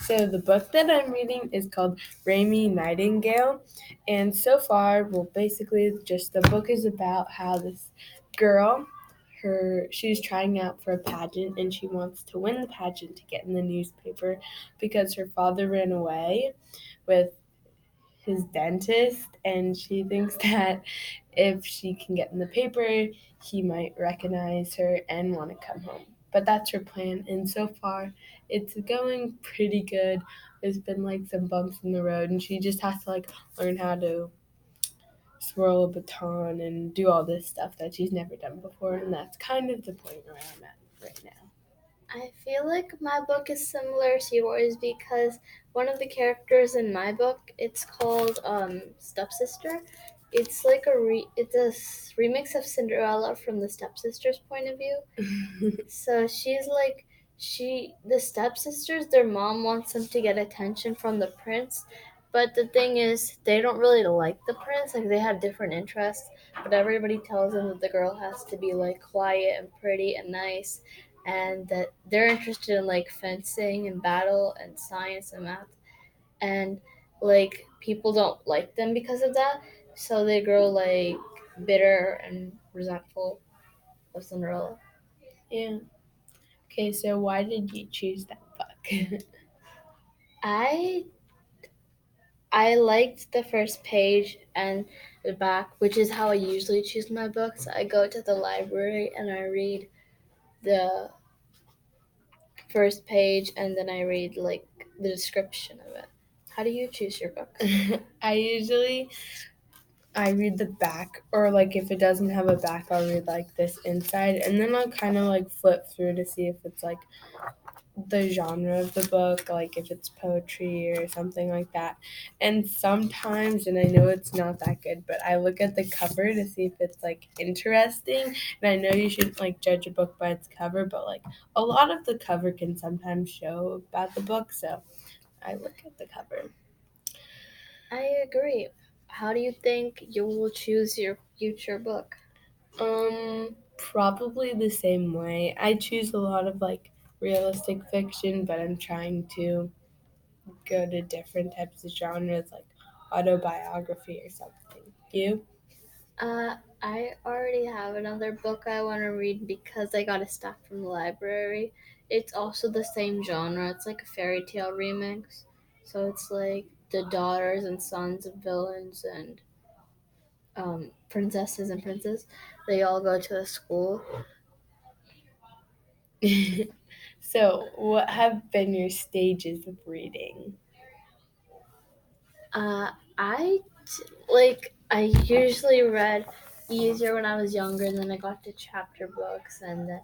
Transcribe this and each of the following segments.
So the book that I'm reading is called Rainy Nightingale, and so far, basically, just the book is about how this girl, she's trying out for a pageant, and she wants to win the pageant to get in the newspaper because her father ran away with his dentist, and she thinks that if she can get in the paper, he might recognize her and want to come home. But that's her plan, and so far, it's going pretty good. There's been like some bumps in the road, and she just has to like learn how to swirl a baton and do all this stuff that she's never done before, and that's kind of the point where I'm at right now. I feel like my book is similar to yours because one of the characters in my book, it's called Stepsister. It's like it's a remix of Cinderella from the stepsister's point of view. So she's like the stepsisters, their mom wants them to get attention from the prince, but the thing is they don't really like the prince, like they have different interests, but everybody tells them that the girl has to be like quiet and pretty and nice, and that they're interested in like fencing and battle and science and math, and like people don't like them because of that, so they grow like bitter and resentful of Cinderella. Yeah. Okay, so why did you choose that book? I I liked the first page and the back, which is how I usually choose my books. I go to the library and I read the first page and then I read like the description of it. How do you choose your books? I usually I read the back, or like if it doesn't have a back, I'll read like this inside, and then I'll kind of like flip through to see if it's like the genre of the book, like if it's poetry or something like that. And sometimes, and I know it's not that good, but I look at the cover to see if it's like interesting. And I know you shouldn't like judge a book by its cover, but like a lot of the cover can sometimes show about the book, so I look at the cover. I agree. How do you think you will choose your future book? Probably the same way. I choose a lot of like realistic fiction, but I'm trying to go to different types of genres like autobiography or something. You? I already have another book I want to read because I got a stack from the library. It's also the same genre. It's like a fairy tale remix. So it's like the daughters and sons of villains and princesses and princes. They all go to a school. So, what have been your stages of reading? Uh, I usually read easier when I was younger, and then I got to chapter books, and then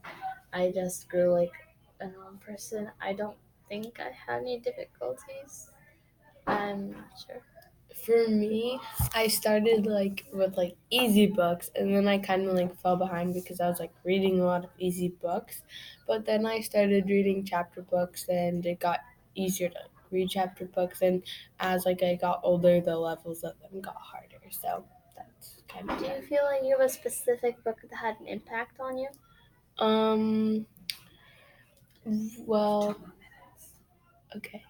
I just grew like a normal person. I don't think I had any difficulties. I'm not sure. For me, I started like with like easy books, and then I kind of like fell behind because I was like reading a lot of easy books. But then I started reading chapter books, and it got easier to read chapter books. And as like I got older, the levels of them got harder. So that's kind of Do you fun. feel like you have a specific book that had an impact on you? Um. Well. Okay.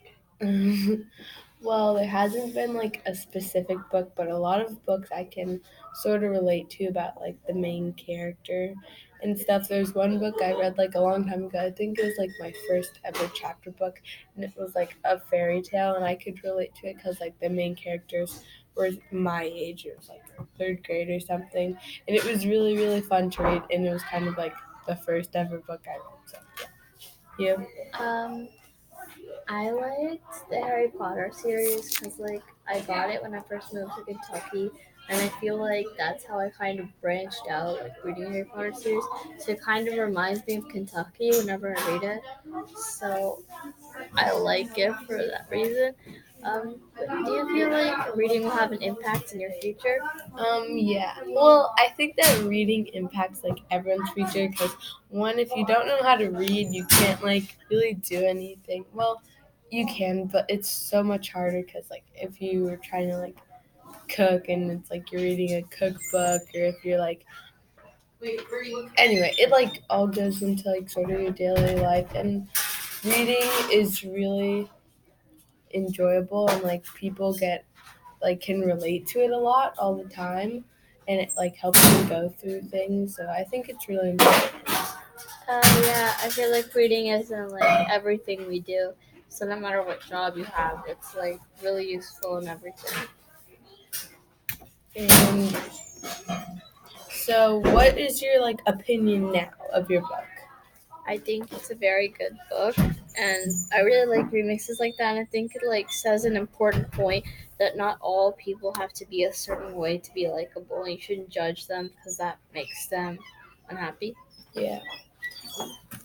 Well, there hasn't been like a specific book, but a lot of books I can sort of relate to about like the main character and stuff. There's one book I read like a long time ago. I think it was like my first ever chapter book, and it was like a fairy tale, and I could relate to it because like the main characters were my age. It was like third grade or something, and it was really really fun to read, and it was kind of like the first ever book I read. So yeah, you. Um, I liked the Harry Potter series because, like, I got it when I first moved to Kentucky, and I feel like that's how I kind of branched out, like, reading Harry Potter series. So it kind of reminds me of Kentucky whenever I read it. So I like it for that reason. But do you feel like reading will have an impact in your future? Yeah. Well, I think that reading impacts like everyone's future because one, if you don't know how to read, you can't like really do anything. Well, you can, but it's so much harder because like if you were trying to like cook and it's like you're reading a cookbook, or if you're like anyway, it like all goes into like sort of your daily life, and reading is really enjoyable and like people get like can relate to it a lot all the time, and it like helps them go through things. So I think it's really important. Yeah, I feel like reading is in like everything we do. So no matter what job you have, it's like really useful in everything. And so, what is your like opinion now of your book? I think it's a very good book, and I really like remixes like that. And I think it like says an important point that not all people have to be a certain way to be likable, and you shouldn't judge them because that makes them unhappy. Yeah,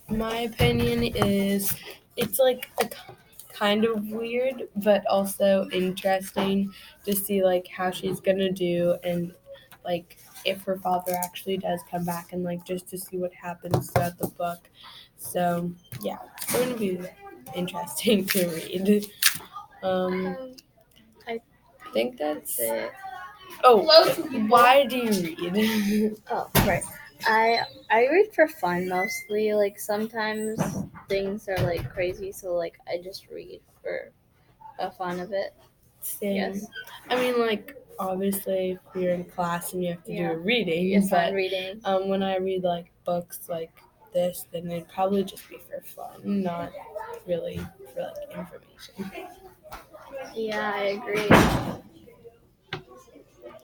my opinion is it's like a kind of weird, but also interesting to see like how she's gonna do and like if her father actually does come back and like just to see what happens throughout the book. So yeah, it's going to be interesting to read. Um, Um, I I think that's that's. it. Oh, why do you read? Oh, right. I read for fun mostly. Like sometimes things are like crazy, so like I just read for the fun of it. Same. Yes. I mean, like obviously, if you're in class and you have to do Yeah. a reading, Yes, I'm but reading. when I read like books like this, then it'd probably just be for fun, not really for like information. Yeah, I agree.